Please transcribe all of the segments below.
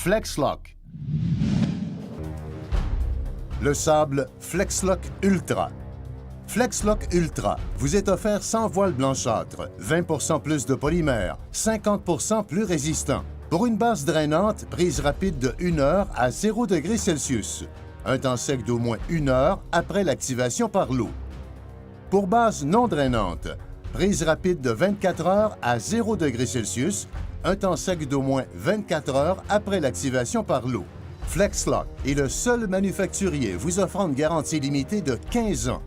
FlexLock. Le sable FlexLock Ultra. FlexLock Ultra vous est offert sans voile blanchâtre, 20 plus de polymère, 50 plus résistant. Pour une base drainante, prise rapide de 1 heure à 0 degrés Celsius. Un temps sec d'au moins 1 heure après l'activation par l'eau. Pour base non drainante, prise rapide de 24 heures à 0 degrés Celsius. Un temps sec d'au moins 24 heures après l'activation par l'eau. FlexLock est le seul manufacturier vous offrant une garantie limitée de 15 ans.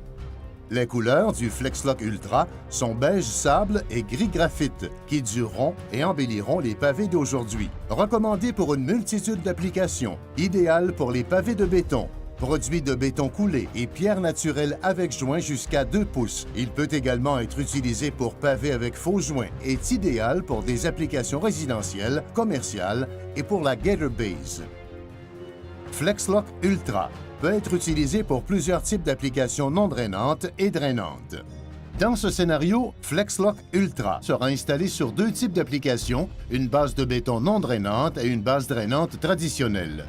Les couleurs du FlexLock Ultra sont beige sable et gris graphite qui dureront et embelliront les pavés d'aujourd'hui. Recommandé pour une multitude d'applications, idéal pour les pavés de béton, produit de béton coulé et pierre naturelle avec joint jusqu'à 2 pouces. Il peut également être utilisé pour pavés avec faux joints et est idéal pour des applications résidentielles, commerciales et pour la Gator Base. FlexLock Ultra peut être utilisé pour plusieurs types d'applications non drainantes et drainantes. Dans ce scénario, FlexLock Ultra sera installé sur 2 types d'applications, une base de béton non drainante et une base drainante traditionnelle.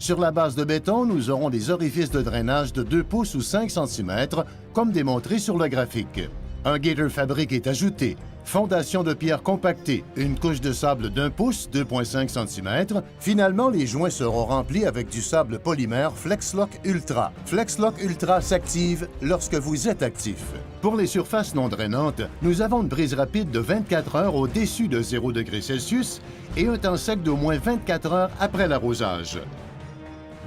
Sur la base de béton, nous aurons des orifices de drainage de 2 pouces ou 5 cm, comme démontré sur le graphique. Un Gator Fabric est ajouté, fondation de pierre compactée, une couche de sable d'1 pouce, 2,5 cm. Finalement, les joints seront remplis avec du sable polymère FlexLock Ultra. FlexLock Ultra s'active lorsque vous êtes actif. Pour les surfaces non drainantes, nous avons une prise rapide de 24 heures au-dessus de 0 degrés Celsius et un temps sec d'au moins 24 heures après l'arrosage.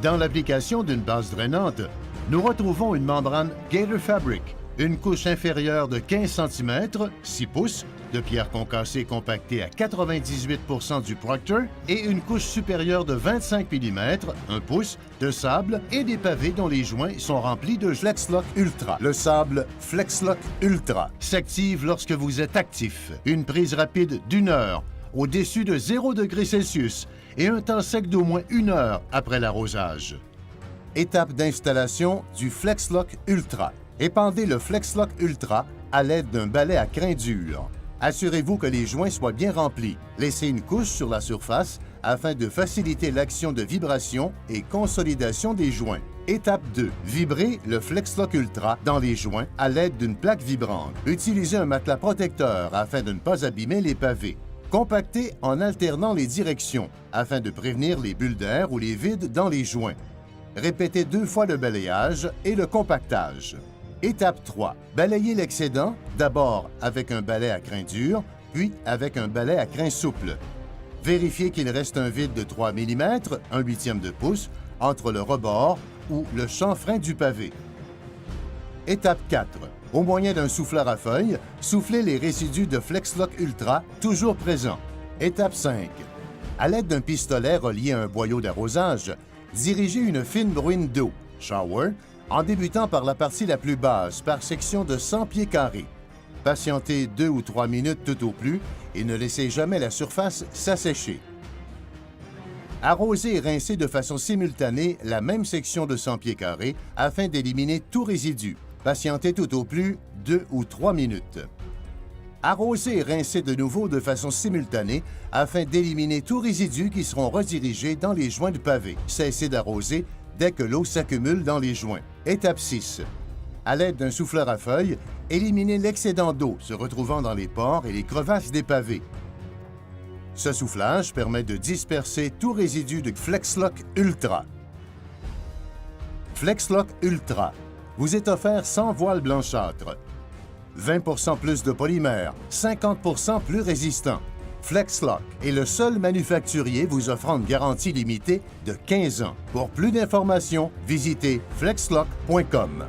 Dans l'application d'une base drainante, nous retrouvons une membrane Gator Fabric, une couche inférieure de 15 cm, 6 pouces, de pierre concassée compactée à 98 du Proctor et une couche supérieure de 25 mm, 1 pouce, de sable et des pavés dont les joints sont remplis de FlexLock Ultra. Le sable FlexLock Ultra s'active lorsque vous êtes actif. Une prise rapide d'1 heure au-dessus de 0 degrés Celsius et un temps sec d'au moins 1 heure après l'arrosage. Étape d'installation du FlexLock Ultra. Épandez le FlexLock Ultra à l'aide d'un balai à crin dur. Assurez-vous que les joints soient bien remplis. Laissez une couche sur la surface afin de faciliter l'action de vibration et consolidation des joints. Étape 2. Vibrez le FlexLock Ultra dans les joints à l'aide d'une plaque vibrante. Utilisez un matelas protecteur afin de ne pas abîmer les pavés. Compactez en alternant les directions afin de prévenir les bulles d'air ou les vides dans les joints. Répétez 2 fois le balayage et le compactage. Étape 3. Balayez l'excédent, d'abord avec un balai à crin dur, puis avec un balai à crin souple. Vérifiez qu'il reste un vide de 3 mm, 1/8 de pouce, entre le rebord ou le chanfrein du pavé. Étape 4. Au moyen d'un souffleur à feuilles, soufflez les résidus de FlexLock Ultra toujours présents. Étape 5. À l'aide d'un pistolet relié à un boyau d'arrosage, dirigez une fine bruine d'eau, shower, en débutant par la partie la plus basse, par section de 100 pieds carrés. Patientez 2 ou 3 minutes tout au plus et ne laissez jamais la surface s'assécher. Arrosez et rincez de façon simultanée la même section de 100 pieds carrés afin d'éliminer tout résidu. Patientez tout au plus 2 ou 3 minutes. Arrosez et rincez de nouveau de façon simultanée afin d'éliminer tout résidu qui seront redirigés dans les joints de pavé. Cessez d'arroser dès que l'eau s'accumule dans les joints. Étape 6. À l'aide d'un souffleur à feuilles, éliminez l'excédent d'eau se retrouvant dans les pores et les crevasses des pavés. Ce soufflage permet de disperser tout résidu de FlexLock Ultra. FlexLock Ultra vous est offert sans voile blanchâtre. 20 plus de polymère, 50 plus résistant. FlexLock est le seul manufacturier vous offrant une garantie limitée de 15 ans. Pour plus d'informations, visitez flexlock.com.